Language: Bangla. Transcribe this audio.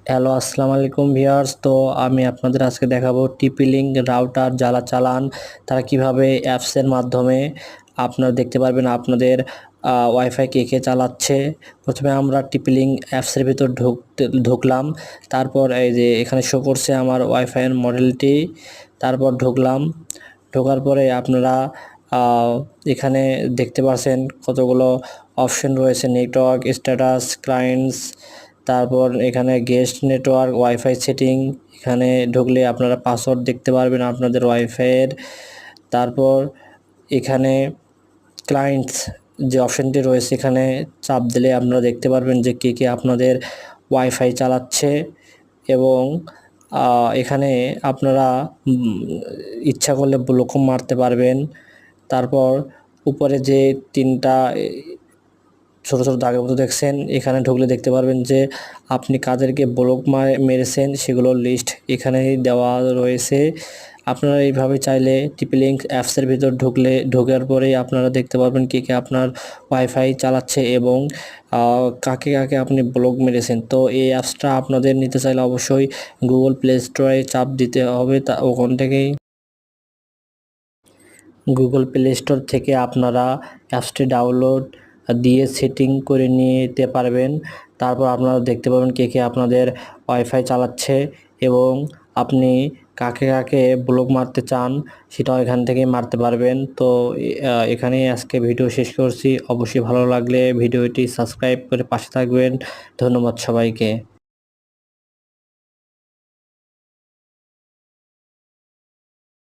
হ্যালো, আসসালামু আলাইকুম ভিউয়ার্স। তো আমি আপনাদের আজকে দেখাবো টিপি-লিঙ্ক রাউটার যারা চালান তারা কিভাবে অ্যাপসের মাধ্যমে আপনারা দেখতে পারবেন আপনাদের ওয়াইফাই কে চালাচ্ছে। প্রথমে আমরা টিপি-লিঙ্ক অ্যাপসের ভিতর ঢুকলাম। তারপর এই যে এখানে শো করছে আমার ওয়াইফাইয়ের মডেলটি। তারপর ঢুকলাম। ঢোকার পরে আপনারা এখানে দেখতে পাচ্ছেন কতগুলো অপশন রয়েছে: নেটওয়ার্ক, স্ট্যাটাস, ক্লায়েন্টস, তারপর এখানে গেস্ট নেটওয়ার্ক, ওয়াইফাই সেটিং। এখানে ঢুকলে আপনারা পাসওয়ার্ড দেখতে পারবেন আপনাদের ওয়াইফাইয়ের। তারপর এখানে ক্লায়েন্টস যে অপশনটি রয়েছে এখানে চাপ দিলে আপনারা দেখতে পারবেন যে কে আপনাদের ওয়াইফাই চালাচ্ছে। এবং এখানে আপনারা ইচ্ছা করলে ব্লকও মারতে পারবেন। তারপর উপরে যে তিনটা ছোট ছোট দাগের মতো দেখছেন, এখানে ঢুকলে দেখতে পারবেন যে আপনি কাদেরকে ব্লক মেরেছেন সেগুলোর লিস্ট এখানেই দেওয়া রয়েছে। আপনারা এইভাবে চাইলে টিপি-লিঙ্ক অ্যাপসের ভিতর ঢোকার পরেই আপনারা দেখতে পারবেন কে আপনার ওয়াইফাই চালাচ্ছে এবং কাকে আপনি ব্লক মেরেছেন। তো এই অ্যাপসটা আপনাদের নিতে চাইলে অবশ্যই গুগল প্লে স্টোরে চাপ দিতে হবে। ওখান থেকেই গুগল প্লে স্টোর থেকে আপনারা অ্যাপসটি ডাউনলোড দিয়ে সেটিং করে নিতে পারবেন। তারপর আপনারা দেখতে পাবেন কে আপনাদের ওয়াইফাই চালাচ্ছে এবং আপনি কাকে ব্লক মারতে চান সেটাও এখান থেকেই মারতে পারবেন। তো এখানেই আজকে ভিডিও শেষ করছি। অবশ্যই ভালো লাগলে ভিডিওটি সাবস্ক্রাইব করে পাশে থাকবেন। ধন্যবাদ সবাইকে।